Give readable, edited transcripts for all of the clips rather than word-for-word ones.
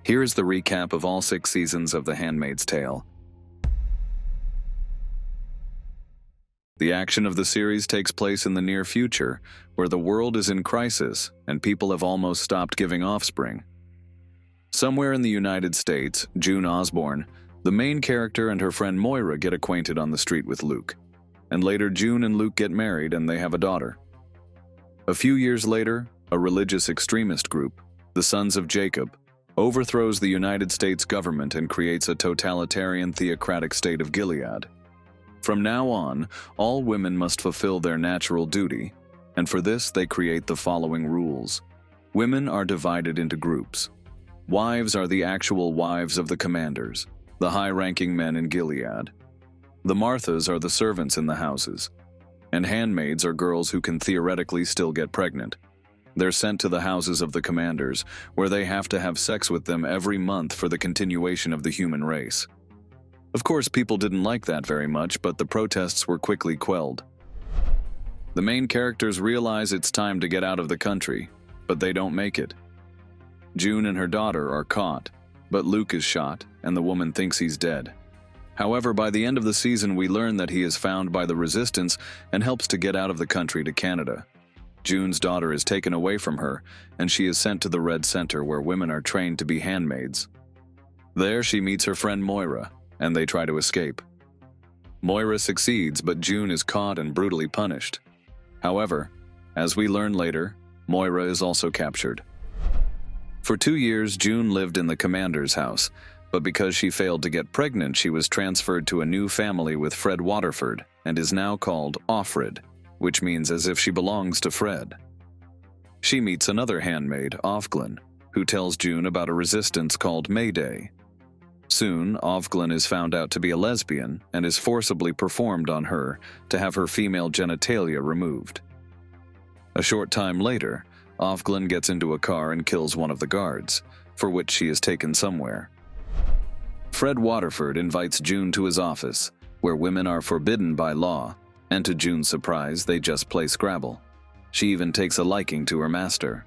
Here is the recap of all 6 seasons of The Handmaid's Tale. The action of the series takes place in the near future, where the world is in crisis and people have almost stopped giving offspring. Somewhere in the United States, June Osborne, the main character, and her friend Moira get acquainted on the street with Luke. And later June and Luke get married and they have a daughter. A few years later, a religious extremist group, the Sons of Jacob, overthrows the United States government and creates a totalitarian theocratic state of Gilead. From now on, all women must fulfill their natural duty, and for this they create the following rules. Women are divided into groups. Wives are the actual wives of the commanders, the high-ranking men in Gilead. The Marthas are the servants in the houses, and handmaids are girls who can theoretically still get pregnant. They're sent to the houses of the commanders, where they have to have sex with them every month for the continuation of the human race. Of course, people didn't like that very much, but the protests were quickly quelled. The main characters realize it's time to get out of the country, but they don't make it. June and her daughter are caught, but Luke is shot, and the woman thinks he's dead. However, by the end of the season, we learn that he is found by the resistance and helps to get out of the country to Canada. June's daughter is taken away from her, and she is sent to the Red Center where women are trained to be handmaids. There she meets her friend Moira, and they try to escape. Moira succeeds, but June is caught and brutally punished. However, as we learn later, Moira is also captured. For 2 years, June lived in the commander's house, but because she failed to get pregnant, she was transferred to a new family with Fred Waterford and is now called Offred, which means as if she belongs to Fred. She meets another handmaid, Ofglin, who tells June about a resistance called Mayday. Soon, Ofglin is found out to be a lesbian and is forcibly performed on her to have her female genitalia removed. A short time later, Ofglin gets into a car and kills one of the guards, for which she is taken somewhere. Fred Waterford invites June to his office, where women are forbidden by law, and to June's surprise, they just play Scrabble. She even takes a liking to her master.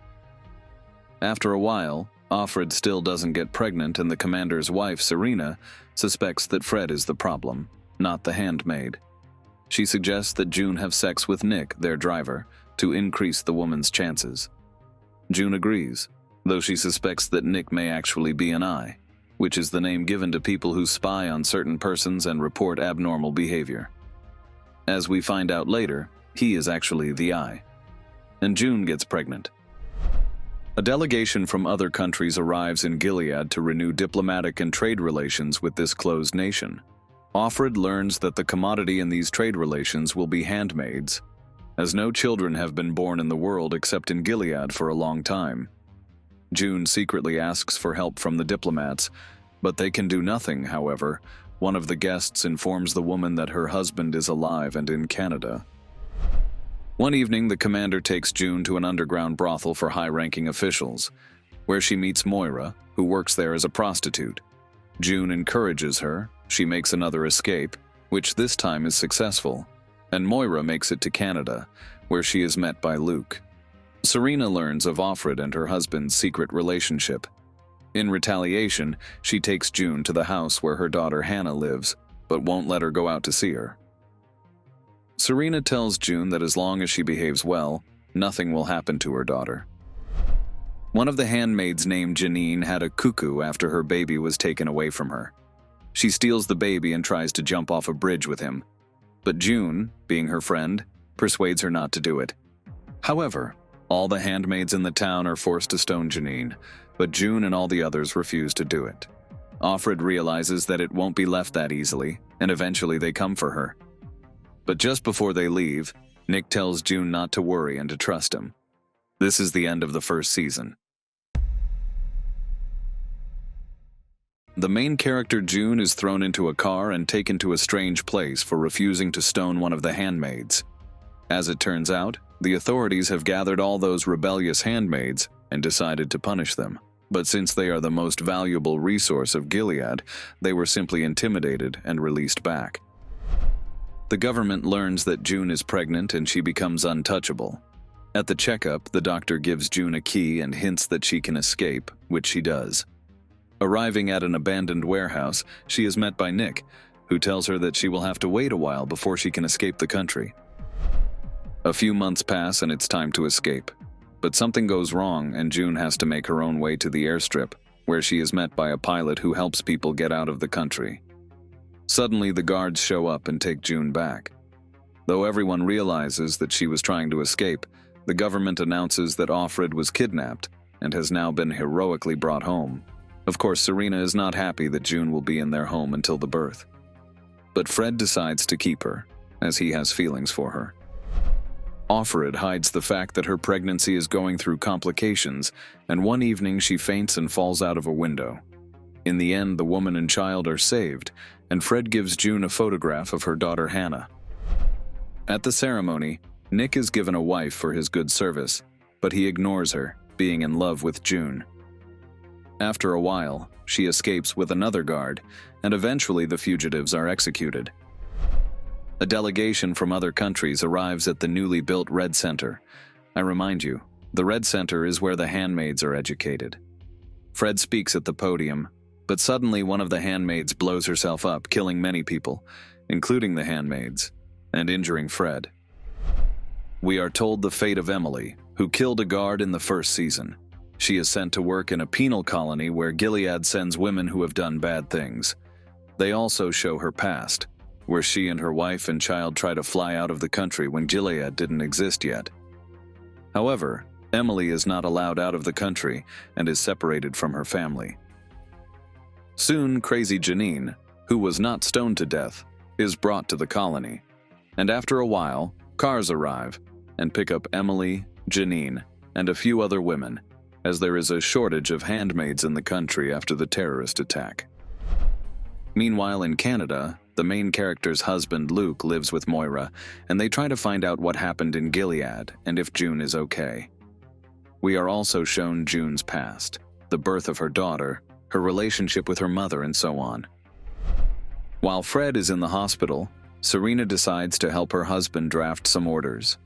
After a while, Offred still doesn't get pregnant, and the commander's wife, Serena, suspects that Fred is the problem, not the handmaid. She suggests that June have sex with Nick, their driver, to increase the woman's chances. June agrees, though she suspects that Nick may actually be an eye, which is the name given to people who spy on certain persons and report abnormal behavior. As we find out later, he is actually the eye. And June gets pregnant. A delegation from other countries arrives in Gilead to renew diplomatic and trade relations with this closed nation. Offred learns that the commodity in these trade relations will be handmaids, as no children have been born in the world except in Gilead for a long time. June secretly asks for help from the diplomats, but they can do nothing. However, one of the guests informs the woman that her husband is alive and in Canada. One evening, the commander takes June to an underground brothel for high-ranking officials, where she meets Moira, who works there as a prostitute. June encourages her, she makes another escape, which this time is successful, and Moira makes it to Canada, where she is met by Luke. Serena learns of Offred and her husband's secret relationship. In retaliation, she takes June to the house where her daughter Hannah lives, but won't let her go out to see her. Serena tells June that as long as she behaves well, nothing will happen to her daughter. One of the handmaids named Janine had a cuckoo after her baby was taken away from her. She steals the baby and tries to jump off a bridge with him, but June, being her friend, persuades her not to do it. However, all the handmaids in the town are forced to stone Janine, but June and all the others refuse to do it. Offred realizes that it won't be left that easily, and eventually they come for her. But just before they leave, Nick tells June not to worry and to trust him. This is the end of the first season. The main character June is thrown into a car and taken to a strange place for refusing to stone one of the handmaids. As it turns out, the authorities have gathered all those rebellious handmaids and decided to punish them. But since they are the most valuable resource of Gilead, they were simply intimidated and released back. The government learns that June is pregnant and she becomes untouchable. At the checkup, the doctor gives June a key and hints that she can escape, which she does. Arriving at an abandoned warehouse, she is met by Nick, who tells her that she will have to wait a while before she can escape the country. A few months pass and it's time to escape. But something goes wrong and June has to make her own way to the airstrip, where she is met by a pilot who helps people get out of the country. Suddenly, the guards show up and take June back. Though everyone realizes that she was trying to escape, the government announces that Offred was kidnapped and has now been heroically brought home. Of course, Serena is not happy that June will be in their home until the birth. But Fred decides to keep her, as he has feelings for her. Offred hides the fact that her pregnancy is going through complications, and one evening she faints and falls out of a window. In the end, the woman and child are saved, and Fred gives June a photograph of her daughter Hannah. At the ceremony, Nick is given a wife for his good service, but he ignores her, being in love with June. After a while, she escapes with another guard, and eventually the fugitives are executed. A delegation from other countries arrives at the newly built Red Center. I remind you, the Red Center is where the handmaids are educated. Fred speaks at the podium, but suddenly one of the handmaids blows herself up, killing many people, including the handmaids, and injuring Fred. We are told the fate of Emily, who killed a guard in the first season. She is sent to work in a penal colony where Gilead sends women who have done bad things. They also show her past, where she and her wife and child try to fly out of the country when Gilead didn't exist yet. However, Emily is not allowed out of the country and is separated from her family. Soon, crazy Janine, who was not stoned to death, is brought to the colony. And after a while, cars arrive and pick up Emily, Janine, and a few other women, as there is a shortage of handmaids in the country after the terrorist attack. Meanwhile, in Canada, the main character's husband, Luke, lives with Moira, and they try to find out what happened in Gilead and if June is okay. We are also shown June's past, the birth of her daughter, her relationship with her mother, and so on. While Fred is in the hospital, Serena decides to help her husband draft some orders.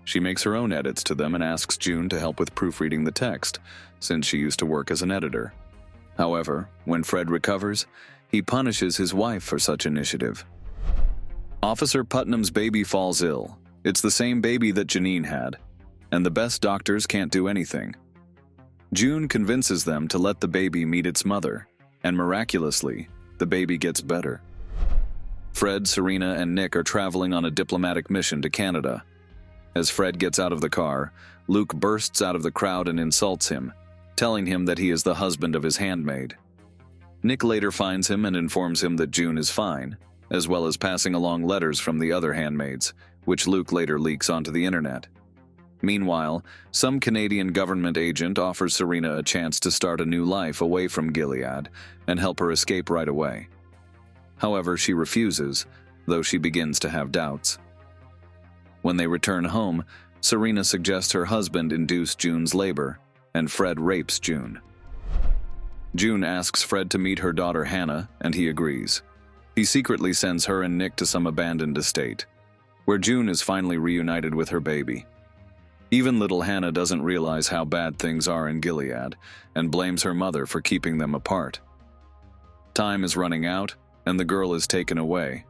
She makes her own edits to them and asks June to help with proofreading the text, since she used to work as an editor. However, when Fred recovers, he punishes his wife for such initiative. Officer Putnam's baby falls ill. It's the same baby that Janine had, and the best doctors can't do anything. June convinces them to let the baby meet its mother, and miraculously, the baby gets better. Fred, Serena, and Nick are traveling on a diplomatic mission to Canada. As Fred gets out of the car, Luke bursts out of the crowd and insults him, telling him that he is the husband of his handmaid. Nick later finds him and informs him that June is fine, as well as passing along letters from the other handmaids, which Luke later leaks onto the internet. Meanwhile, some Canadian government agent offers Serena a chance to start a new life away from Gilead and help her escape right away. However, she refuses, though she begins to have doubts. When they return home, Serena suggests her husband induce June's labor, and Fred rapes June. June asks Fred to meet her daughter Hannah, and he agrees. He secretly sends her and Nick to some abandoned estate, where June is finally reunited with her baby. Even little Hannah doesn't realize how bad things are in Gilead, and blames her mother for keeping them apart. Time is running out, and the girl is taken away.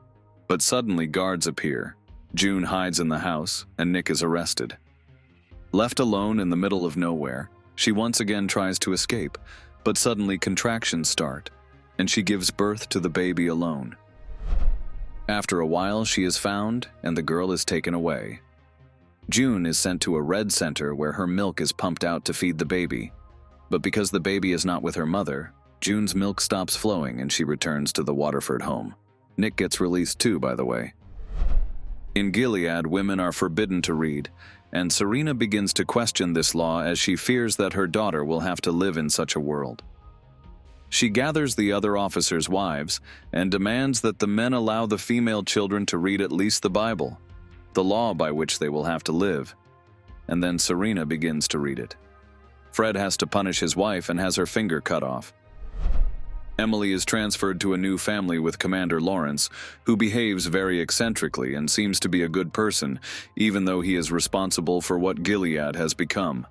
But suddenly guards appear. June hides in the house, and Nick is arrested. Left alone in the middle of nowhere, she once again tries to escape, but suddenly contractions start, and she gives birth to the baby alone. After a while, she is found, and the girl is taken away. June is sent to a Red Center where her milk is pumped out to feed the baby. But because the baby is not with her mother, June's milk stops flowing and she returns to the Waterford home. Nick gets released too, by the way. In Gilead, women are forbidden to read, and Serena begins to question this law as she fears that her daughter will have to live in such a world. She gathers the other officers' wives and demands that the men allow the female children to read at least the Bible, the law by which they will have to live. And then Serena begins to read it. Fred has to punish his wife and has her finger cut off. Emily is transferred to a new family with Commander Lawrence, who behaves very eccentrically and seems to be a good person, even though he is responsible for what Gilead has become.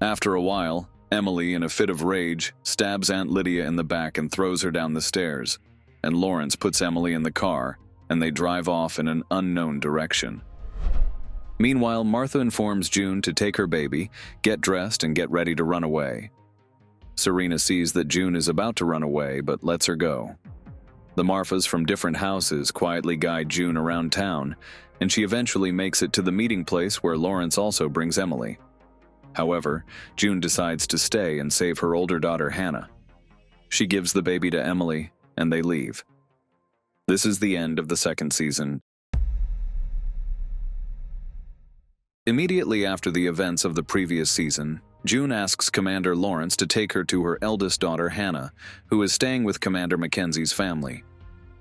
After a while, Emily, in a fit of rage, stabs Aunt Lydia in the back and throws her down the stairs, and Lawrence puts Emily in the car, and they drive off in an unknown direction. Meanwhile, Martha informs June to take her baby, get dressed, and get ready to run away. Serena sees that June is about to run away, but lets her go. The Marfas from different houses quietly guide June around town, and she eventually makes it to the meeting place where Lawrence also brings Emily. However, June decides to stay and save her older daughter Hannah. She gives the baby to Emily, and they leave. This is the end of the second season. Immediately after the events of the previous season, June asks Commander Lawrence to take her to her eldest daughter Hannah, who is staying with Commander Mackenzie's family.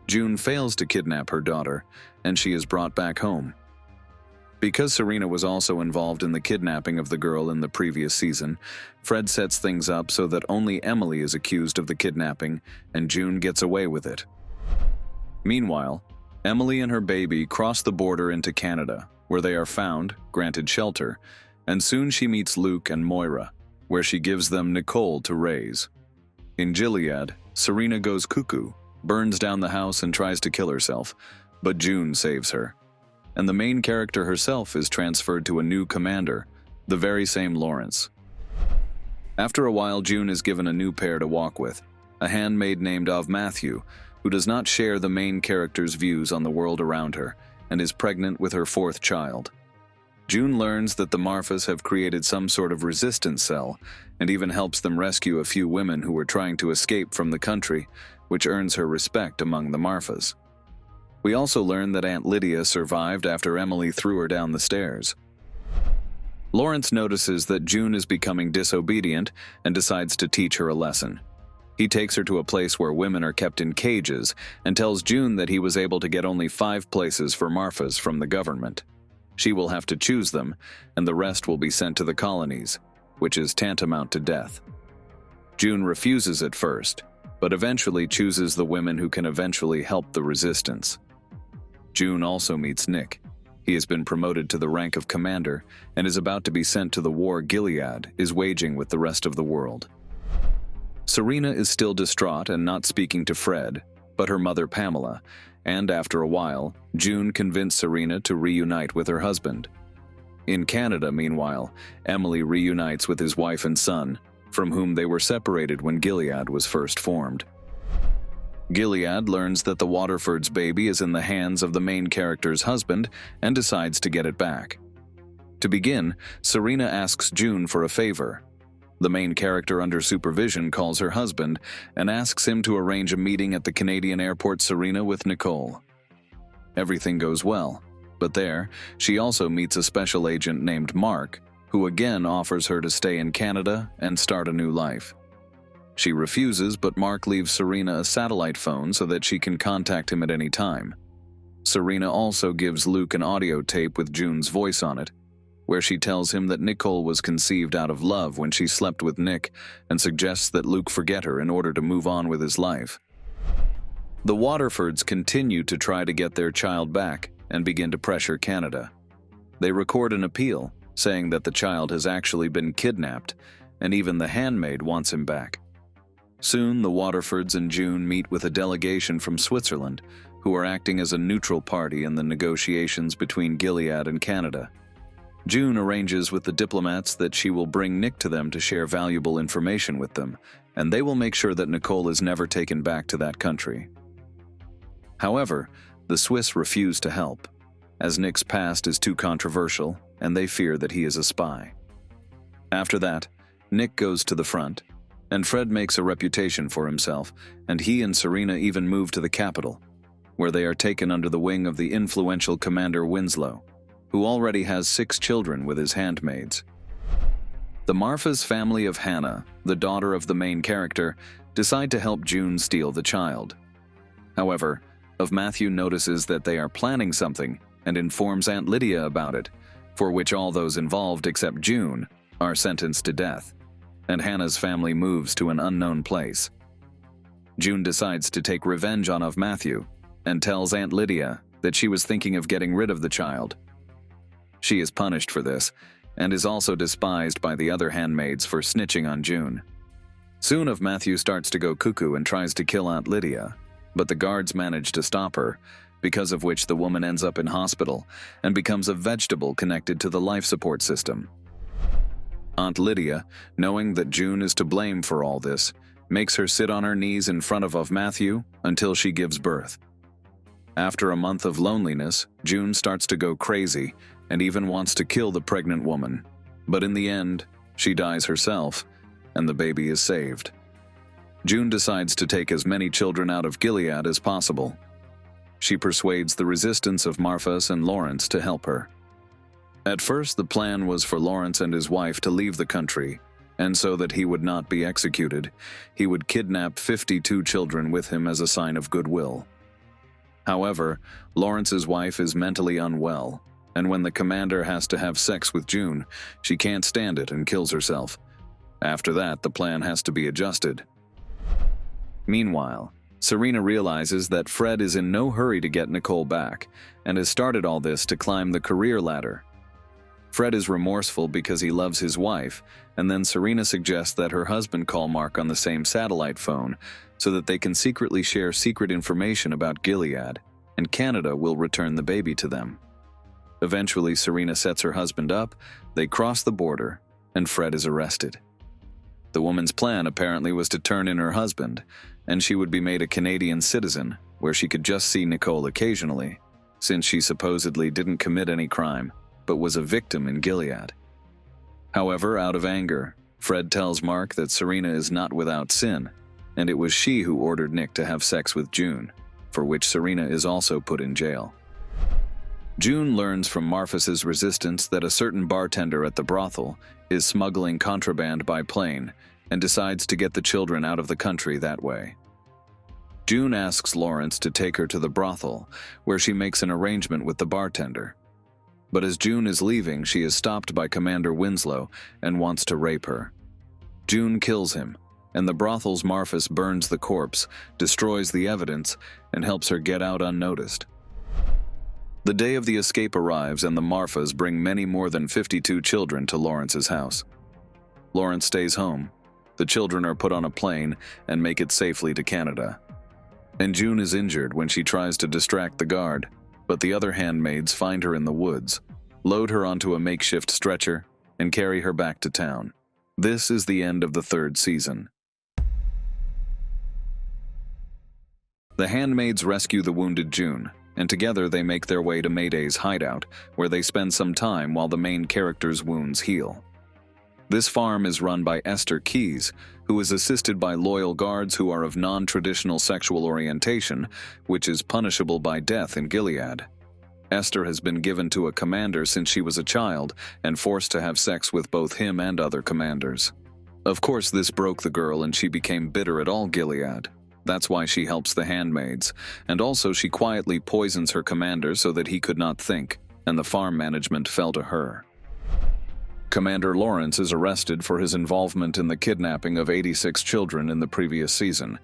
June fails to kidnap her daughter, and she is brought back home. Because Serena was also involved in the kidnapping of the girl in the previous season, Fred sets things up so that only Emily is accused of the kidnapping, and June gets away with it. Meanwhile, Emily and her baby cross the border into Canada, where they are found, granted shelter, and soon she meets Luke and Moira, where she gives them Nicole to raise. In Gilead, Serena goes cuckoo, burns down the house and tries to kill herself, but June saves her. And the main character herself is transferred to a new commander, the very same Lawrence. After a while, June is given a new pair to walk with, a handmaid named Matthew, who does not share the main character's views on the world around her, and is pregnant with her fourth child. June learns that the Marfas have created some sort of resistance cell, and even helps them rescue a few women who were trying to escape from the country, which earns her respect among the Marfas. We also learn that Aunt Lydia survived after Emily threw her down the stairs. Lawrence notices that June is becoming disobedient and decides to teach her a lesson. He takes her to a place where women are kept in cages and tells June that he was able to get only 5 places for Marfas from the government. She will have to choose them, and the rest will be sent to the colonies, which is tantamount to death. June refuses at first, but eventually chooses the women who can eventually help the resistance. June also meets Nick. He has been promoted to the rank of commander and is about to be sent to the war Gilead is waging with the rest of the world. Serena is still distraught and not speaking to Fred, but her mother Pamela, and after a while, June convinced Serena to reunite with her husband. In Canada, meanwhile, Emily reunites with his wife and son, from whom they were separated when Gilead was first formed. Gilead learns that the Waterford's baby is in the hands of the main character's husband and decides to get it back. To begin, Serena asks June for a favor. The main character under supervision calls her husband and asks him to arrange a meeting at the Canadian airport Serena with Nicole. Everything goes well, but there, she also meets a special agent named Mark, who again offers her to stay in Canada and start a new life. She refuses, but Mark leaves Serena a satellite phone so that she can contact him at any time. Serena also gives Luke an audio tape with June's voice on it, where she tells him that Nicole was conceived out of love when she slept with Nick and suggests that Luke forget her in order to move on with his life. The Waterfords continue to try to get their child back and begin to pressure Canada. They record an appeal, saying that the child has actually been kidnapped, and even the handmaid wants him back. Soon, the Waterfords and June meet with a delegation from Switzerland, who are acting as a neutral party in the negotiations between Gilead and Canada. June arranges with the diplomats that she will bring Nick to them to share valuable information with them, and they will make sure that Nicole is never taken back to that country. However, the Swiss refuse to help, as Nick's past is too controversial, and they fear that he is a spy. After that, Nick goes to the front, and Fred makes a reputation for himself, and he and Serena even move to the capital, where they are taken under the wing of the influential Commander Winslow, who already has 6 children with his handmaids. The Marfa's family of Hannah, the daughter of the main character, decide to help June steal the child. However, Matthew notices that they are planning something and informs Aunt Lydia about it, for which all those involved except June are sentenced to death, and Hannah's family moves to an unknown place. June decides to take revenge on Matthew and tells Aunt Lydia that she was thinking of getting rid of the child. She is punished for this, and is also despised by the other handmaids for snitching on June. Soon Matthew starts to go cuckoo and tries to kill Aunt Lydia, but the guards manage to stop her, because of which the woman ends up in hospital and becomes a vegetable connected to the life support system. Aunt Lydia, knowing that June is to blame for all this, makes her sit on her knees in front of Matthew until she gives birth. After a month of loneliness, June starts to go crazy and even wants to kill the pregnant woman. But in the end, she dies herself, and the baby is saved. June decides to take as many children out of Gilead as possible. She persuades the resistance of Marphas and Lawrence to help her. At first, the plan was for Lawrence and his wife to leave the country, and so that he would not be executed, he would kidnap 52 children with him as a sign of goodwill. However, Lawrence's wife is mentally unwell, and when the commander has to have sex with June, she can't stand it and kills herself. After that, the plan has to be adjusted. Meanwhile, Serena realizes that Fred is in no hurry to get Nicole back, and has started all this to climb the career ladder. Fred is remorseful because he loves his wife, and then Serena suggests that her husband call Mark on the same satellite phone so that they can secretly share secret information about Gilead, and Canada will return the baby to them. Eventually, Serena sets her husband up, they cross the border, and Fred is arrested. The woman's plan apparently was to turn in her husband, and she would be made a Canadian citizen, where she could just see Nicole occasionally, since she supposedly didn't commit any crime, but was a victim in Gilead. However, out of anger, Fred tells Mark that Serena is not without sin, and it was she who ordered Nick to have sex with June, for which Serena is also put in jail. June learns from Marphas's resistance that a certain bartender at the brothel is smuggling contraband by plane and decides to get the children out of the country that way. June asks Lawrence to take her to the brothel, where she makes an arrangement with the bartender. But as June is leaving, she is stopped by Commander Winslow and wants to rape her. June kills him, and the brothel's Marphas burns the corpse, destroys the evidence, and helps her get out unnoticed. The day of the escape arrives, and the Marphas bring many more than 52 children to Lawrence's house. Lawrence stays home. The children are put on a plane and make it safely to Canada. And June is injured when she tries to distract the guard, but the other handmaids find her in the woods, load her onto a makeshift stretcher, and carry her back to town. This is the end of the 3rd season. The handmaids rescue the wounded June, and together they make their way to Mayday's hideout, where they spend some time while the main character's wounds heal. This farm is run by Esther Keyes, who is assisted by loyal guards who are of non-traditional sexual orientation, which is punishable by death in Gilead. Esther has been given to a commander since she was a child and forced to have sex with both him and other commanders. Of course, this broke the girl and she became bitter at all Gilead. That's why she helps the handmaids, and also she quietly poisons her commander so that he could not think, and the farm management fell to her. Commander Lawrence is arrested for his involvement in the kidnapping of 86 children in the previous season,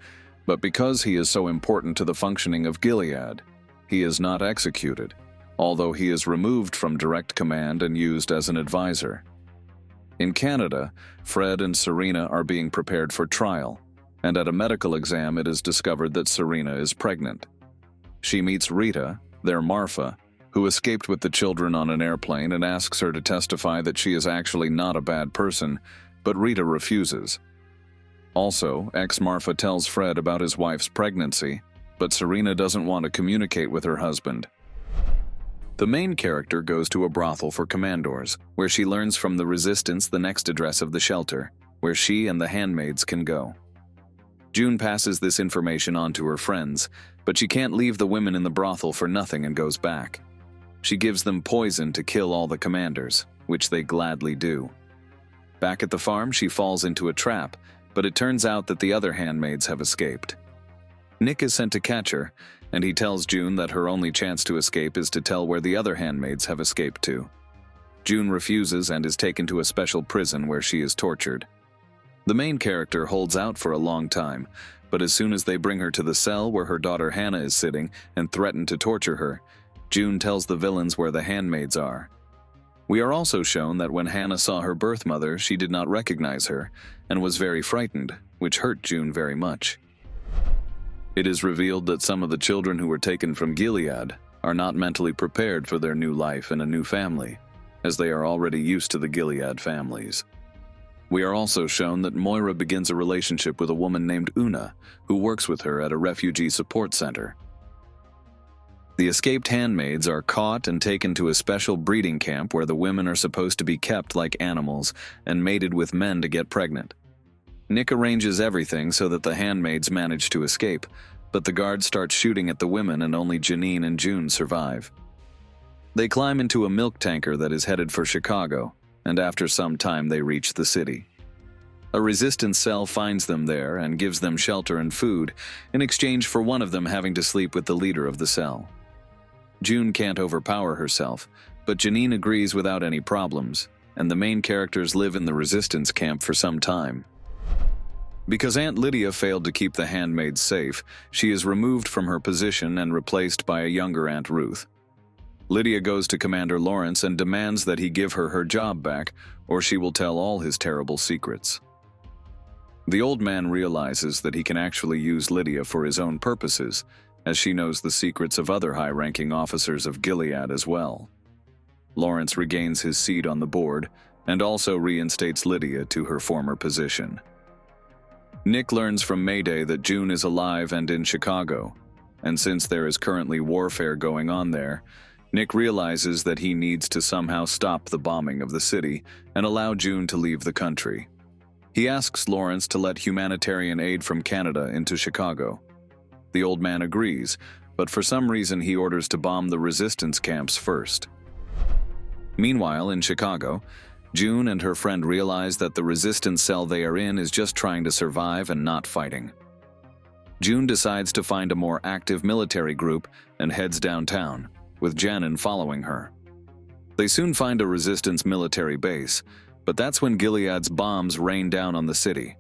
but because he is so important to the functioning of Gilead, he is not executed, although he is removed from direct command and used as an advisor. In Canada, Fred and Serena are being prepared for trial, and at a medical exam it is discovered that Serena is pregnant. She meets Rita, their Marpha, who escaped with the children on an airplane, and asks her to testify that she is actually not a bad person, but Rita refuses. Also, ex-Marpha tells Fred about his wife's pregnancy, but Serena doesn't want to communicate with her husband. The main character goes to a brothel for commodores, where she learns from the resistance the next address of the shelter, where she and the handmaids can go. June passes this information on to her friends, but she can't leave the women in the brothel for nothing and goes back. She gives them poison to kill all the commanders, which they gladly do. Back at the farm, she falls into a trap, but it turns out that the other handmaids have escaped. Nick is sent to catch her, and he tells June that her only chance to escape is to tell where the other handmaids have escaped to. June refuses and is taken to a special prison where she is tortured. The main character holds out for a long time, but as soon as they bring her to the cell where her daughter Hannah is sitting and threaten to torture her, June tells the villains where the handmaids are. We are also shown that when Hannah saw her birth mother, she did not recognize her and was very frightened, which hurt June very much. It is revealed that some of the children who were taken from Gilead are not mentally prepared for their new life and a new family, as they are already used to the Gilead families. We are also shown that Moira begins a relationship with a woman named Una, who works with her at a refugee support center. The escaped handmaids are caught and taken to a special breeding camp where the women are supposed to be kept like animals and mated with men to get pregnant. Nick arranges everything so that the handmaids manage to escape, but the guards start shooting at the women and only Janine and June survive. They climb into a milk tanker that is headed for Chicago, and after some time they reach the city. A resistance cell finds them there and gives them shelter and food in exchange for one of them having to sleep with the leader of the cell. June can't overpower herself, but Janine agrees without any problems, and the main characters live in the resistance camp for some time. Because Aunt Lydia failed to keep the handmaids safe, she is removed from her position and replaced by a younger Aunt Ruth. Lydia goes to Commander Lawrence and demands that he give her job back, or she will tell all his terrible secrets. The old man realizes that he can actually use Lydia for his own purposes, as she knows the secrets of other high-ranking officers of Gilead as well. Lawrence regains his seat on the board and also reinstates Lydia to her former position. Nick learns from Mayday that June is alive and in Chicago, and since there is currently warfare going on there, Nick realizes that he needs to somehow stop the bombing of the city and allow June to leave the country. He asks Lawrence to let humanitarian aid from Canada into Chicago. The old man agrees, but for some reason he orders to bomb the resistance camps first. Meanwhile, in Chicago, June and her friend realize that the resistance cell they are in is just trying to survive and not fighting. June decides to find a more active military group and heads downtown, with Janin following her. They soon find a resistance military base, but that's when Gilead's bombs rain down on the city.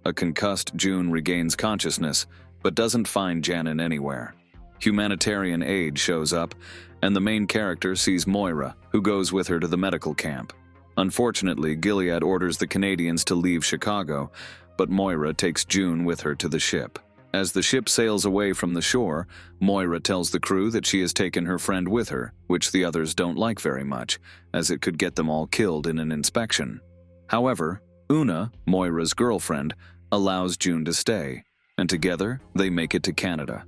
A concussed June regains consciousness, but doesn't find Janin anywhere. Humanitarian aid shows up, and the main character sees Moira, who goes with her to the medical camp. Unfortunately, Gilead orders the Canadians to leave Chicago, but Moira takes June with her to the ship. As the ship sails away from the shore, Moira tells the crew that she has taken her friend with her, which the others don't like very much, as it could get them all killed in an inspection. However, Una, Moira's girlfriend, allows June to stay, and together they make it to Canada.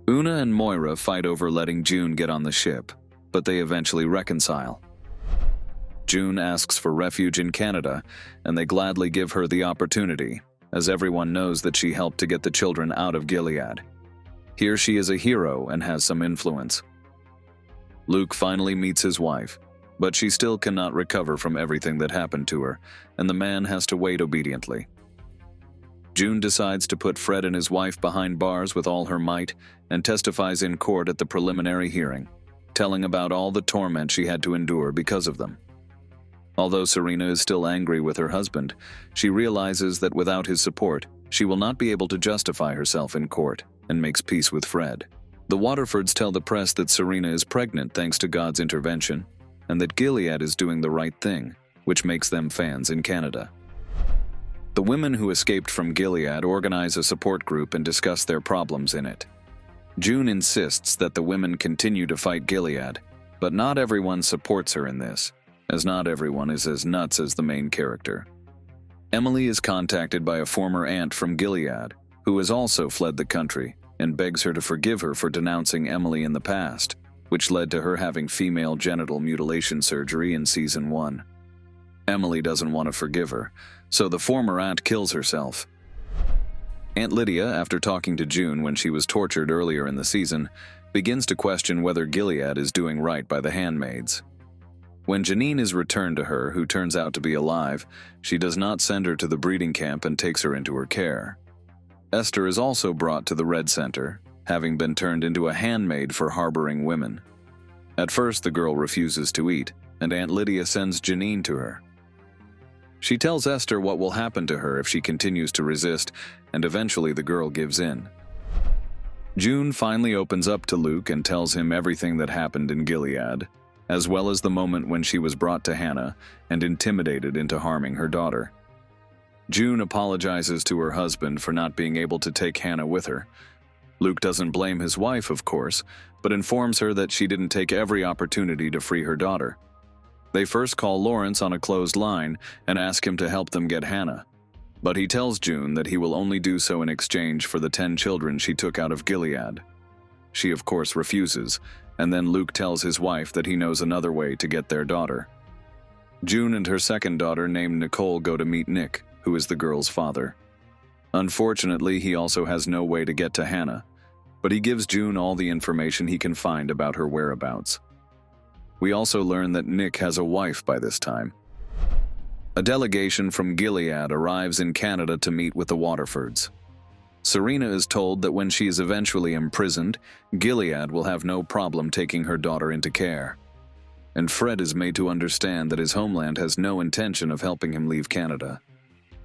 Una and Moira fight over letting June get on the ship, but they eventually reconcile. June asks for refuge in Canada, and they gladly give her the opportunity, as everyone knows that she helped to get the children out of Gilead. Here she is a hero and has some influence. Luke finally meets his wife, but she still cannot recover from everything that happened to her, and the man has to wait obediently. June decides to put Fred and his wife behind bars with all her might and testifies in court at the preliminary hearing, telling about all the torment she had to endure because of them. Although Serena is still angry with her husband, she realizes that without his support, she will not be able to justify herself in court, and makes peace with Fred. The Waterfords tell the press that Serena is pregnant thanks to God's intervention, and that Gilead is doing the right thing, which makes them fans in Canada. The women who escaped from Gilead organize a support group and discuss their problems in it. June insists that the women continue to fight Gilead, but not everyone supports her in this, as not everyone is as nuts as the main character. Emily is contacted by a former aunt from Gilead, who has also fled the country, and begs her to forgive her for denouncing Emily in the past, which led to her having female genital mutilation surgery in Season 1. Emily doesn't want to forgive her, so the former aunt kills herself. Aunt Lydia, after talking to June when she was tortured earlier in the season, begins to question whether Gilead is doing right by the handmaids. When Janine is returned to her, who turns out to be alive, she does not send her to the breeding camp and takes her into her care. Esther is also brought to the Red Center, having been turned into a handmaid for harboring women. At first, the girl refuses to eat, and Aunt Lydia sends Janine to her. She tells Esther what will happen to her if she continues to resist, and eventually the girl gives in. June finally opens up to Luke and tells him everything that happened in Gilead. as well as the moment when she was brought to Hannah and intimidated into harming her daughter. June apologizes to her husband for not being able to take Hannah with her. Luke doesn't blame his wife, of course, but informs her that she didn't take every opportunity to free her daughter. They first call Lawrence on a closed line and ask him to help them get Hannah, but he tells June that he will only do so in exchange for the 10 children she took out of Gilead. She, of course, refuses, and then Luke tells his wife that he knows another way to get their daughter. June and her second daughter, named Nicole, go to meet Nick, who is the girl's father. Unfortunately, he also has no way to get to Hannah, but he gives June all the information he can find about her whereabouts. We also learn that Nick has a wife by this time. A delegation from Gilead arrives in Canada to meet with the Waterfords. Serena is told that when she is eventually imprisoned, Gilead will have no problem taking her daughter into care. And Fred is made to understand that his homeland has no intention of helping him leave Canada.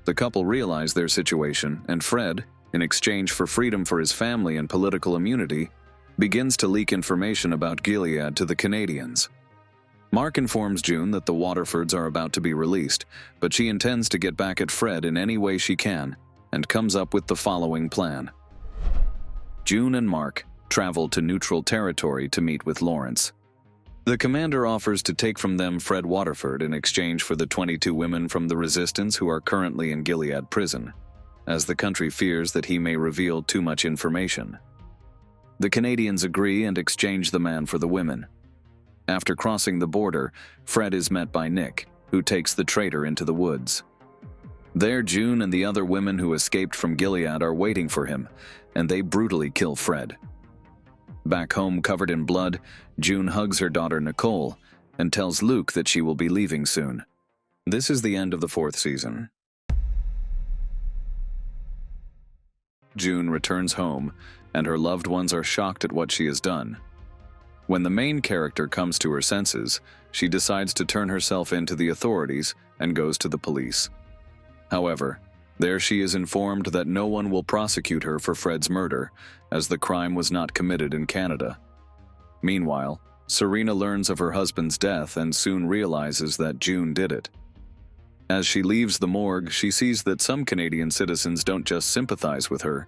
The couple realize their situation, and Fred, in exchange for freedom for his family and political immunity, begins to leak information about Gilead to the Canadians. Mark informs June that the Waterfords are about to be released, but she intends to get back at Fred in any way she can, and comes up with the following plan. June and Mark travel to neutral territory to meet with Lawrence. The commander offers to take from them Fred Waterford in exchange for the 22 women from the resistance who are currently in Gilead prison, as the country fears that he may reveal too much information. The Canadians agree and exchange the man for the women. After crossing the border, Fred is met by Nick, who takes the traitor into the woods. There, June and the other women who escaped from Gilead are waiting for him, and they brutally kill Fred. Back home, covered in blood, June hugs her daughter Nicole and tells Luke that she will be leaving soon. This is the end of the 4th season. June returns home, and her loved ones are shocked at what she has done. When the main character comes to her senses, she decides to turn herself in to the authorities and goes to the police. However, there she is informed that no one will prosecute her for Fred's murder, as the crime was not committed in Canada. Meanwhile, Serena learns of her husband's death and soon realizes that June did it. As she leaves the morgue, she sees that some Canadian citizens don't just sympathize with her,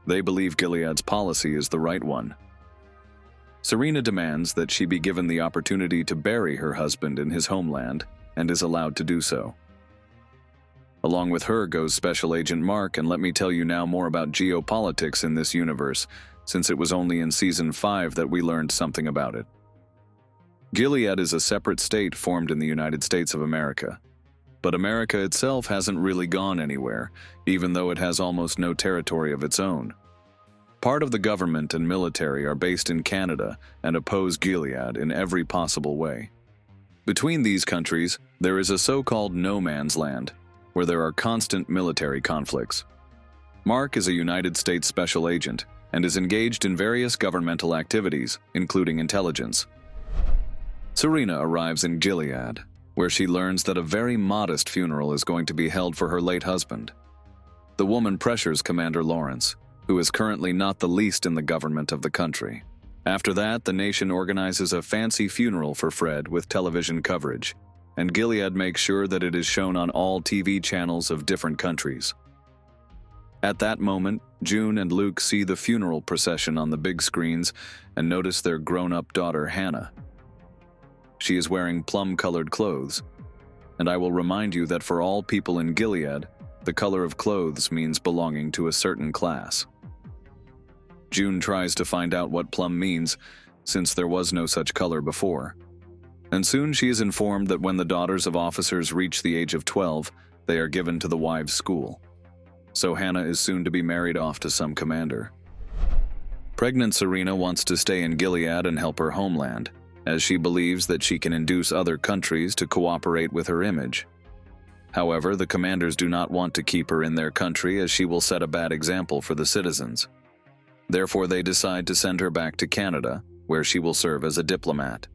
they believe Gilead's policy is the right one. Serena demands that she be given the opportunity to bury her husband in his homeland, and is allowed to do so. Along with her goes Special Agent Mark, and let me tell you now more about geopolitics in this universe, since it was only in Season 5 that we learned something about it. Gilead is a separate state formed in the United States of America. But America itself hasn't really gone anywhere, even though it has almost no territory of its own. Part of the government and military are based in Canada and oppose Gilead in every possible way. Between these countries, there is a so-called no man's land, where there are constant military conflicts. Mark is a United States special agent and is engaged in various governmental activities, including intelligence. Serena arrives in Gilead, where she learns that a very modest funeral is going to be held for her late husband. The woman pressures Commander Lawrence, who is currently not the least in the government of the country. After that, the nation organizes a fancy funeral for Fred with television coverage, and Gilead makes sure that it is shown on all TV channels of different countries. At that moment, June and Luke see the funeral procession on the big screens and notice their grown-up daughter Hannah. She is wearing plum-colored clothes, and I will remind you that for all people in Gilead, the color of clothes means belonging to a certain class. June tries to find out what plum means, since there was no such color before. And soon she is informed that when the daughters of officers reach the age of 12, they are given to the wives' school. So Hannah is soon to be married off to some commander. Pregnant Serena wants to stay in Gilead and help her homeland, as she believes that she can induce other countries to cooperate with her image. However, the commanders do not want to keep her in their country, as she will set a bad example for the citizens. Therefore, they decide to send her back to Canada, where she will serve as a diplomat.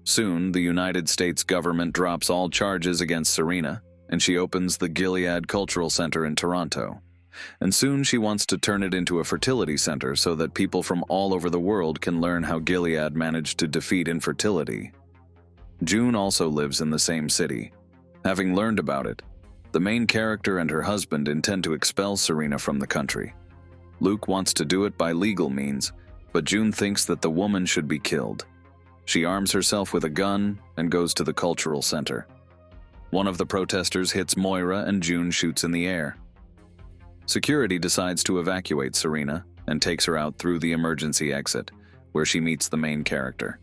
Soon, the United States government drops all charges against Serena, and she opens the Gilead Cultural Center in Toronto. And soon she wants to turn it into a fertility center so that people from all over the world can learn how Gilead managed to defeat infertility. June also lives in the same city. Having learned about it, the main character and her husband intend to expel Serena from the country. Luke wants to do it by legal means, but June thinks that the woman should be killed. She arms herself with a gun and goes to the cultural center. One of the protesters hits Moira and June shoots in the air. Security decides to evacuate Serena and takes her out through the emergency exit, where she meets the main character.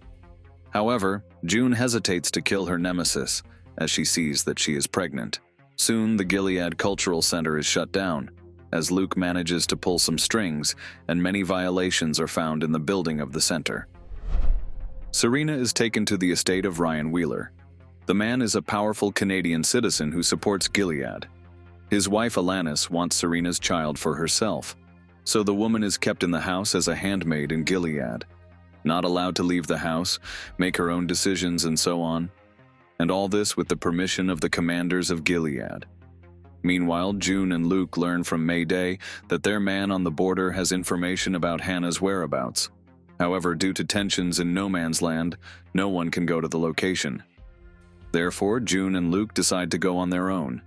However, June hesitates to kill her nemesis as she sees that she is pregnant. Soon, the Gilead Cultural Center is shut down, as Luke manages to pull some strings and many violations are found in the building of the center. Serena is taken to the estate of Ryan Wheeler. The man is a powerful Canadian citizen who supports Gilead. His wife Alanis wants Serena's child for herself, so the woman is kept in the house as a handmaid in Gilead, not allowed to leave the house, make her own decisions and so on, and all this with the permission of the commanders of Gilead. Meanwhile, June and Luke learn from Mayday that their man on the border has information about Hannah's whereabouts. However, due to tensions in no man's land, no one can go to the location. Therefore, June and Luke decide to go on their own.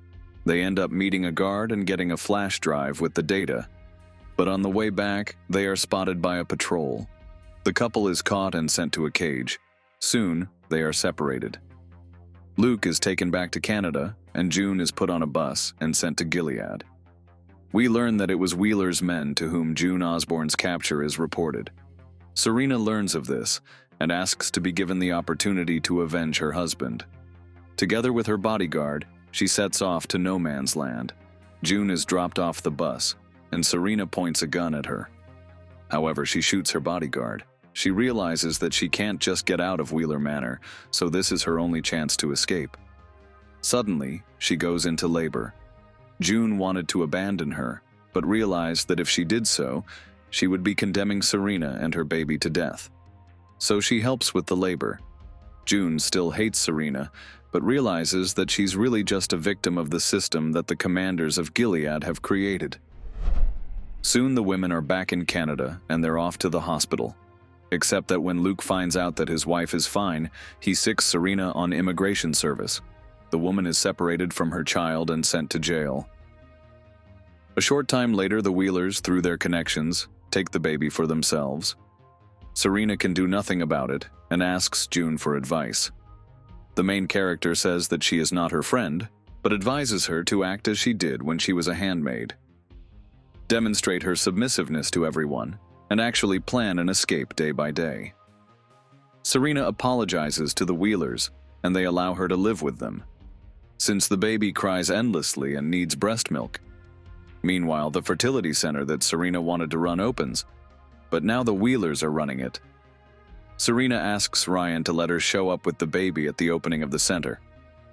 They end up meeting a guard and getting a flash drive with the data. But on the way back, they are spotted by a patrol. The couple is caught and sent to a cage. Soon, they are separated. Luke is taken back to Canada, and June is put on a bus and sent to Gilead. We learn that it was Wheeler's men to whom June Osborne's capture is reported. Serena learns of this and asks to be given the opportunity to avenge her husband. Together with her bodyguard, she sets off to no man's land. June is dropped off the bus, and Serena points a gun at her. However, she shoots her bodyguard. She realizes that she can't just get out of Wheeler Manor, so this is her only chance to escape. Suddenly, she goes into labor. June wanted to abandon her, but realized that if she did so, she would be condemning Serena and her baby to death. So she helps with the labor. June still hates Serena, but realizes that she's really just a victim of the system that the commanders of Gilead have created. Soon the women are back in Canada and they're off to the hospital. Except that when Luke finds out that his wife is fine, he sicks Serena on immigration service. The woman is separated from her child and sent to jail. A short time later, the Wheelers, through their connections, take the baby for themselves. Serena can do nothing about it and asks June for advice. The main character says that she is not her friend, but advises her to act as she did when she was a handmaid. Demonstrate her submissiveness to everyone, and actually plan an escape day by day. Serena apologizes to the Wheelers, and they allow her to live with them, since the baby cries endlessly and needs breast milk. Meanwhile, the fertility center that Serena wanted to run opens, but now the Wheelers are running it. Serena asks Ryan to let her show up with the baby at the opening of the center.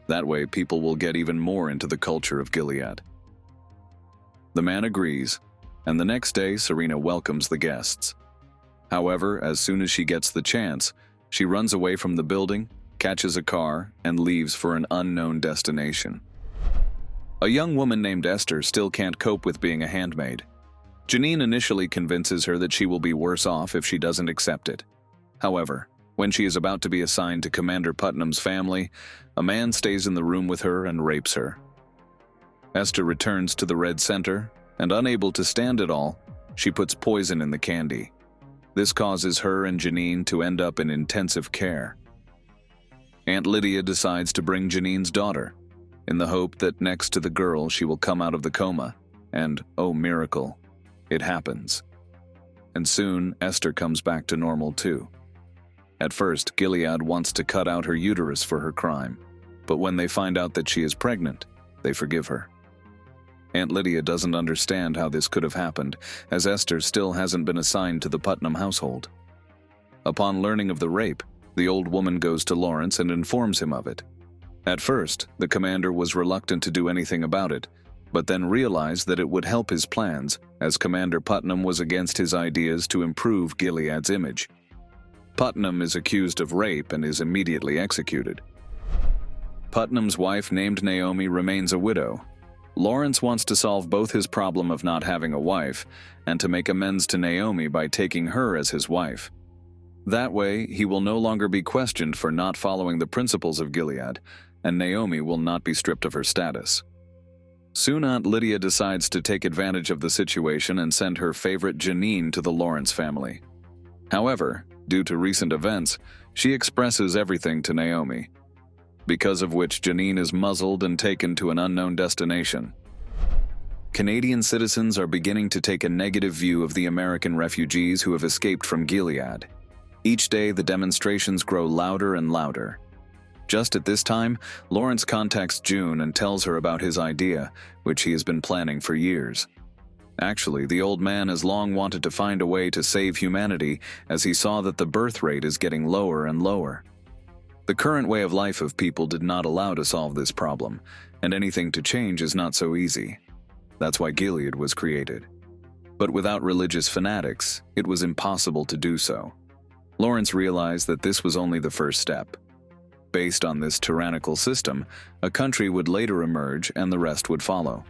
That way, people will get even more into the culture of Gilead. The man agrees, and the next day, Serena welcomes the guests. However, as soon as she gets the chance, she runs away from the building, catches a car, and leaves for an unknown destination. A young woman named Esther still can't cope with being a handmaid. Janine initially convinces her that she will be worse off if she doesn't accept it. However, when she is about to be assigned to Commander Putnam's family, a man stays in the room with her and rapes her. Esther returns to the Red Center, and unable to stand it all, she puts poison in the candy. This causes her and Janine to end up in intensive care. Aunt Lydia decides to bring Janine's daughter, in the hope that next to the girl she will come out of the coma, and, oh miracle, it happens. And soon, Esther comes back to normal too. At first, Gilead wants to cut out her uterus for her crime, but when they find out that she is pregnant, they forgive her. Aunt Lydia doesn't understand how this could have happened, as Esther still hasn't been assigned to the Putnam household. Upon learning of the rape, the old woman goes to Lawrence and informs him of it. At first, the commander was reluctant to do anything about it, but then realized that it would help his plans, as Commander Putnam was against his ideas to improve Gilead's image. Putnam is accused of rape and is immediately executed. Putnam's wife, named Naomi, remains a widow. Lawrence wants to solve both his problem of not having a wife and to make amends to Naomi by taking her as his wife. That way, he will no longer be questioned for not following the principles of Gilead, and Naomi will not be stripped of her status. Soon Aunt Lydia decides to take advantage of the situation and send her favorite Janine to the Lawrence family. However, due to recent events, she expresses everything to Naomi, because of which Janine is muzzled and taken to an unknown destination. Canadian citizens are beginning to take a negative view of the American refugees who have escaped from Gilead. Each day, the demonstrations grow louder and louder. Just at this time, Lawrence contacts June and tells her about his idea, which he has been planning for years. Actually, the old man has long wanted to find a way to save humanity, as he saw that the birth rate is getting lower and lower. The current way of life of people did not allow to solve this problem, and anything to change is not so easy. That's why Gilead was created. But without religious fanatics, it was impossible to do so. Lawrence realized that this was only the first step. Based on this tyrannical system, a country would later emerge and the rest would follow.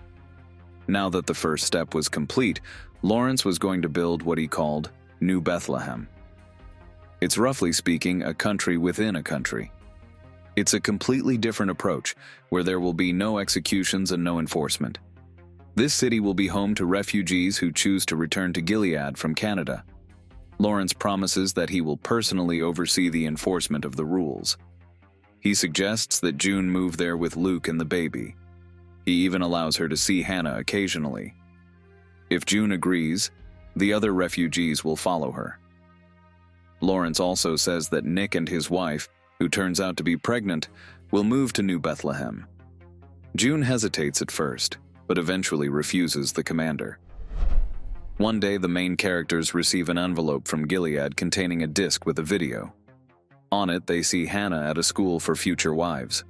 Now that the first step was complete, Lawrence was going to build what he called New Bethlehem. It's roughly speaking a country within a country. It's a completely different approach, where there will be no executions and no enforcement. This city will be home to refugees who choose to return to Gilead from Canada. Lawrence promises that he will personally oversee the enforcement of the rules. He suggests that June move there with Luke and the baby. He even allows her to see Hannah occasionally. If June agrees, the other refugees will follow her. Lawrence also says that Nick and his wife, who turns out to be pregnant, will move to New Bethlehem. June hesitates at first, but eventually refuses the commander. One day, the main characters receive an envelope from Gilead containing a disc with a video. On it, they see Hannah at a school for future wives.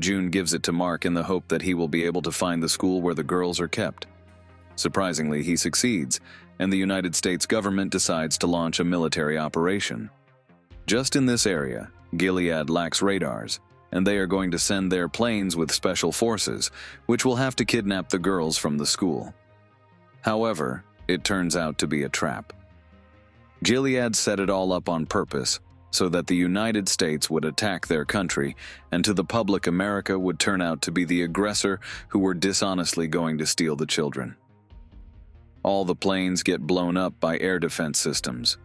June gives it to Mark in the hope that he will be able to find the school where the girls are kept. Surprisingly, he succeeds, and the United States government decides to launch a military operation. Just in this area, Gilead lacks radars, and they are going to send their planes with special forces, which will have to kidnap the girls from the school. However, it turns out to be a trap. Gilead set it all up on purpose, so that the United States would attack their country, and to the public America would turn out to be the aggressor who were dishonestly going to steal the children. All the planes get blown up by air defense systems.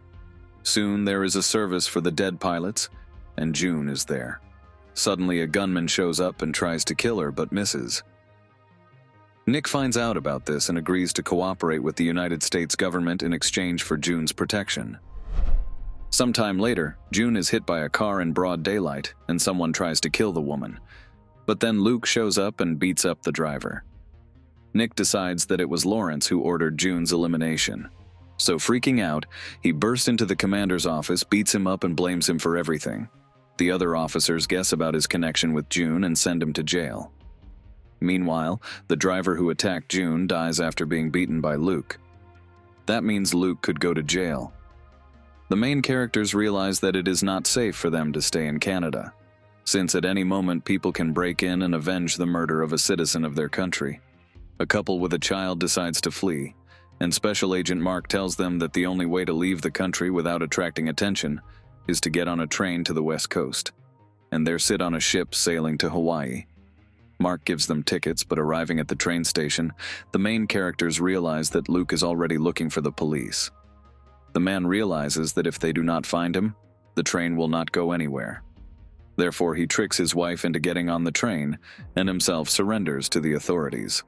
Soon there is a service for the dead pilots, and June is there. Suddenly a gunman shows up and tries to kill her but misses. Nick finds out about this and agrees to cooperate with the United States government in exchange for June's protection. Sometime later, June is hit by a car in broad daylight, and someone tries to kill the woman. But then Luke shows up and beats up the driver. Nick decides that it was Lawrence who ordered June's elimination. So freaking out, he bursts into the commander's office, beats him up, and blames him for everything. The other officers guess about his connection with June and send him to jail. Meanwhile, the driver who attacked June dies after being beaten by Luke. That means Luke could go to jail. The main characters realize that it is not safe for them to stay in Canada, since at any moment people can break in and avenge the murder of a citizen of their country. A couple with a child decides to flee, and Special Agent Mark tells them that the only way to leave the country without attracting attention is to get on a train to the West Coast, and there sit on a ship sailing to Hawaii. Mark gives them tickets, but arriving at the train station, the main characters realize that Luke is already looking for the police. The man realizes that if they do not find him, the train will not go anywhere. Therefore, he tricks his wife into getting on the train and himself surrenders to the authorities.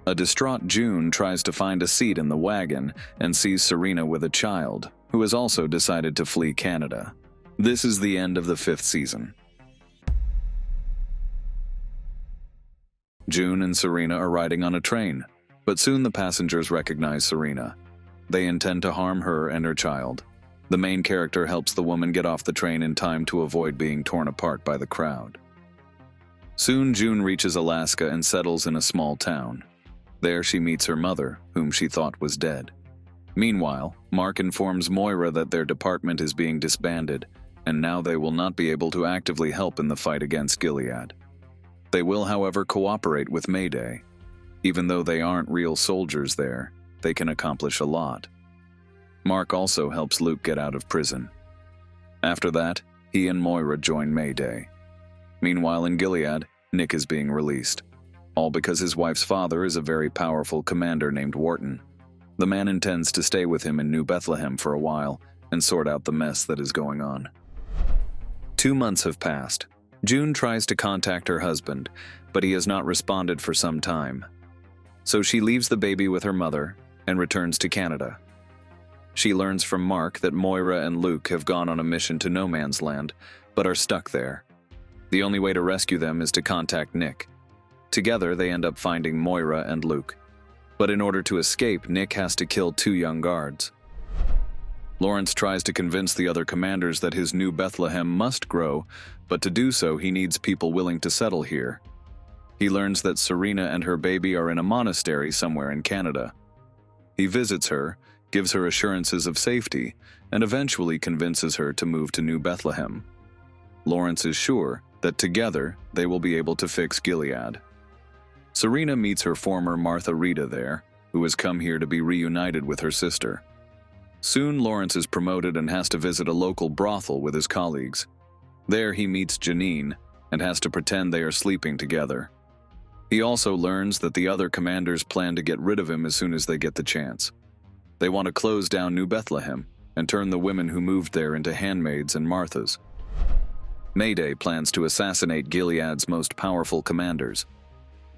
A distraught June tries to find a seat in the wagon and sees Serena with a child, who has also decided to flee Canada. This is the end of the 5th season. June and Serena are riding on a train, but soon the passengers recognize Serena. They intend to harm her and her child. The main character helps the woman get off the train in time to avoid being torn apart by the crowd. Soon June reaches Alaska and settles in a small town. There she meets her mother, whom she thought was dead. Meanwhile, Mark informs Moira that their department is being disbanded, and now they will not be able to actively help in the fight against Gilead. They will, however, cooperate with Mayday. Even though they aren't real soldiers there, they can accomplish a lot. Mark also helps Luke get out of prison. After that, he and Moira join Mayday. Meanwhile, in Gilead, Nick is being released. All because his wife's father is a very powerful commander named Wharton. The man intends to stay with him in New Bethlehem for a while and sort out the mess that is going on. 2 months have passed. June tries to contact her husband, but he has not responded for some time. So she leaves the baby with her mother and returns to Canada. She learns from Mark that Moira and Luke have gone on a mission to no man's land, but are stuck there. The only way to rescue them is to contact Nick. Together, they end up finding Moira and Luke. But in order to escape, Nick has to kill 2 young guards. Lawrence tries to convince the other commanders that his New Bethlehem must grow, but to do so, he needs people willing to settle here. He learns that Serena and her baby are in a monastery somewhere in Canada. He visits her, gives her assurances of safety, and eventually convinces her to move to New Bethlehem. Lawrence is sure that together they will be able to fix Gilead. Serena meets her former Martha Rita there, who has come here to be reunited with her sister. Soon Lawrence is promoted and has to visit a local brothel with his colleagues. There he meets Janine and has to pretend they are sleeping together. He also learns that the other commanders plan to get rid of him as soon as they get the chance. They want to close down New Bethlehem and turn the women who moved there into handmaids and Marthas. Mayday plans to assassinate Gilead's most powerful commanders.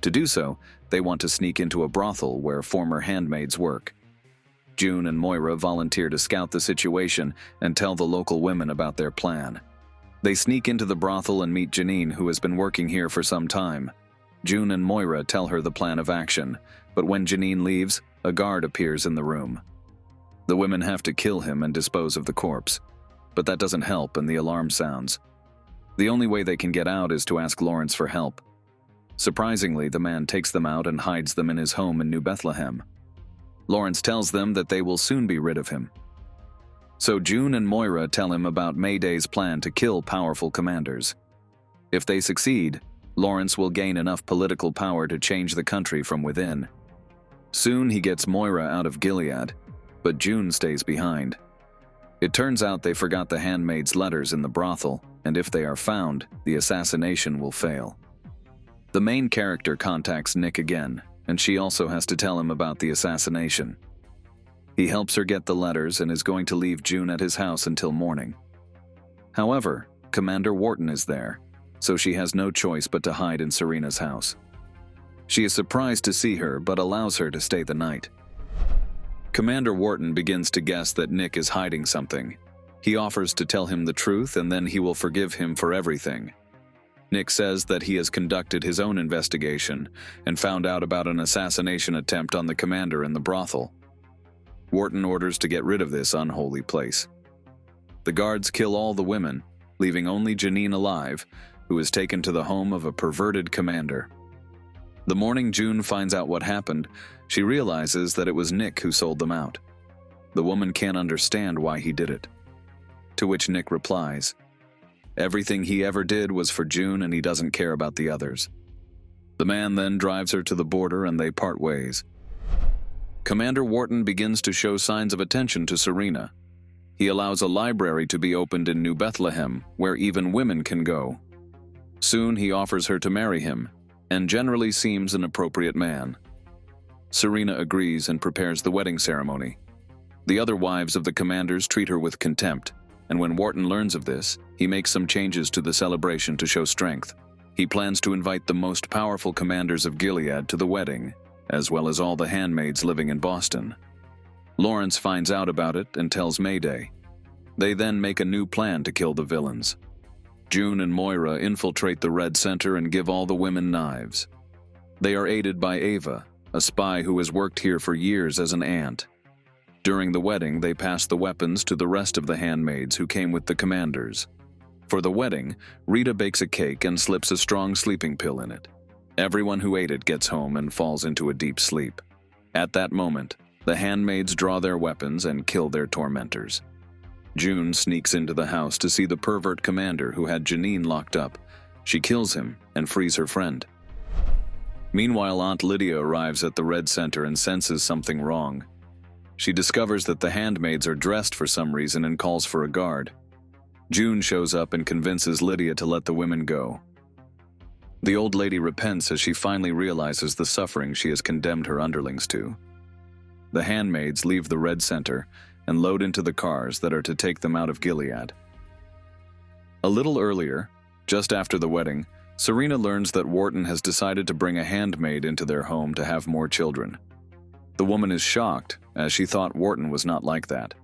To do so, they want to sneak into a brothel where former handmaids work. June and Moira volunteer to scout the situation and tell the local women about their plan. They sneak into the brothel and meet Janine, who has been working here for some time. June and Moira tell her the plan of action, but when Janine leaves, a guard appears in the room. The women have to kill him and dispose of the corpse, but that doesn't help and the alarm sounds. The only way they can get out is to ask Lawrence for help. Surprisingly, the man takes them out and hides them in his home in New Bethlehem. Lawrence tells them that they will soon be rid of him. So June and Moira tell him about Mayday's plan to kill powerful commanders. If they succeed, Lawrence will gain enough political power to change the country from within. Soon he gets Moira out of Gilead, but June stays behind. It turns out they forgot the handmaid's letters in the brothel, and if they are found, the assassination will fail. The main character contacts Nick again, and she also has to tell him about the assassination. He helps her get the letters and is going to leave June at his house until morning. However, Commander Wharton is there, so she has no choice but to hide in Serena's house. She is surprised to see her, but allows her to stay the night. Commander Wharton begins to guess that Nick is hiding something. He offers to tell him the truth and then he will forgive him for everything. Nick says that he has conducted his own investigation and found out about an assassination attempt on the commander in the brothel. Wharton orders to get rid of this unholy place. The guards kill all the women, leaving only Janine alive, who is taken to the home of a perverted commander. The morning June finds out what happened, she realizes that it was Nick who sold them out. The woman can't understand why he did it. To which Nick replies, "Everything he ever did was for June and he doesn't care about the others." The man then drives her to the border and they part ways. Commander Wharton begins to show signs of attention to Serena. He allows a library to be opened in New Bethlehem, where even women can go. Soon he offers her to marry him, and generally seems an appropriate man. Serena agrees and prepares the wedding ceremony. The other wives of the commanders treat her with contempt, and when Wharton learns of this, he makes some changes to the celebration to show strength. He plans to invite the most powerful commanders of Gilead to the wedding, as well as all the handmaids living in Boston. Lawrence finds out about it and tells Mayday. They then make a new plan to kill the villains. June and Moira infiltrate the Red Center and give all the women knives. They are aided by Ava, a spy who has worked here for years as an aunt. During the wedding, they pass the weapons to the rest of the handmaids who came with the commanders. For the wedding, Rita bakes a cake and slips a strong sleeping pill in it. Everyone who ate it gets home and falls into a deep sleep. At that moment, the handmaids draw their weapons and kill their tormentors. June sneaks into the house to see the pervert commander who had Janine locked up. She kills him and frees her friend. Meanwhile, Aunt Lydia arrives at the Red Center and senses something wrong. She discovers that the handmaids are dressed for some reason and calls for a guard. June shows up and convinces Lydia to let the women go. The old lady repents as she finally realizes the suffering she has condemned her underlings to. The handmaids leave the Red Center and load into the cars that are to take them out of Gilead. A little earlier, just after the wedding, Serena learns that Wharton has decided to bring a handmaid into their home to have more children. The woman is shocked, as she thought Wharton was not like that.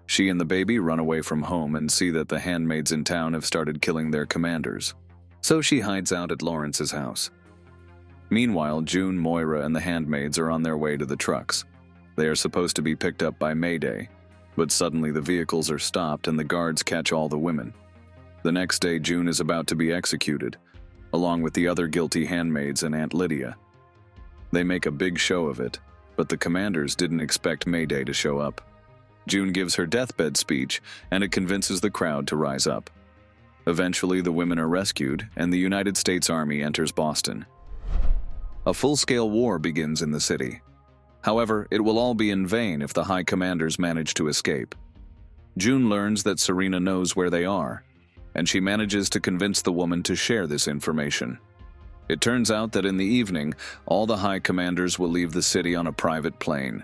She and the baby run away from home and see that the handmaids in town have started killing their commanders. So she hides out at Lawrence's house. Meanwhile, June, Moira, and the handmaids are on their way to the trucks. They are supposed to be picked up by Mayday, but suddenly the vehicles are stopped and the guards catch all the women. The next day, June is about to be executed, along with the other guilty handmaids and Aunt Lydia. They make a big show of it, but the commanders didn't expect Mayday to show up. June gives her deathbed speech, and it convinces the crowd to rise up. Eventually, the women are rescued, and the United States Army enters Boston. A full-scale war begins in the city. However, it will all be in vain if the high commanders manage to escape. June learns that Serena knows where they are, and she manages to convince the woman to share this information. It turns out that in the evening, all the high commanders will leave the city on a private plane.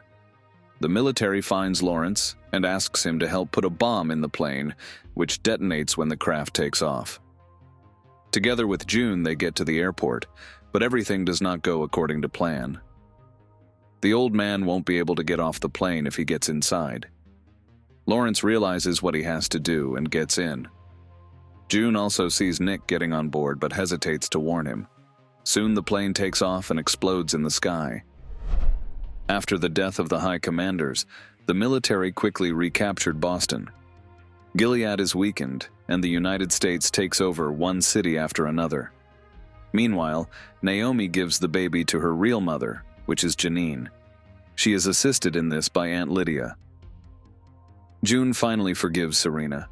The military finds Lawrence and asks him to help put a bomb in the plane, which detonates when the craft takes off. Together with June, they get to the airport, but everything does not go according to plan. The old man won't be able to get off the plane if he gets inside. Lawrence realizes what he has to do and gets in. June also sees Nick getting on board but hesitates to warn him. Soon the plane takes off and explodes in the sky. After the death of the high commanders, the military quickly recaptured Boston. Gilead is weakened, and the United States takes over one city after another. Meanwhile, Naomi gives the baby to her real mother, which is Janine. She is assisted in this by Aunt Lydia. June finally forgives Serena,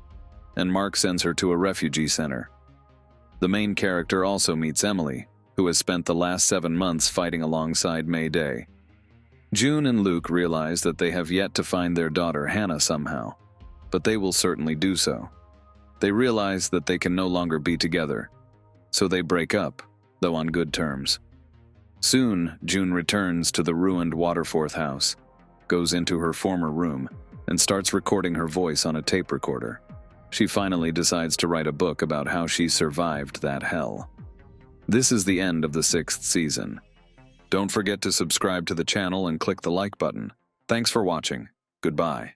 and Mark sends her to a refugee center. The main character also meets Emily, who has spent the last 7 months fighting alongside Mayday. June and Luke realize that they have yet to find their daughter Hannah somehow, but they will certainly do so. They realize that they can no longer be together, so they break up, though on good terms. Soon, June returns to the ruined Waterforth house, goes into her former room, and starts recording her voice on a tape recorder. She finally decides to write a book about how she survived that hell. This is the end of the 6th season. Don't forget to subscribe to the channel and click the like button. Thanks for watching. Goodbye.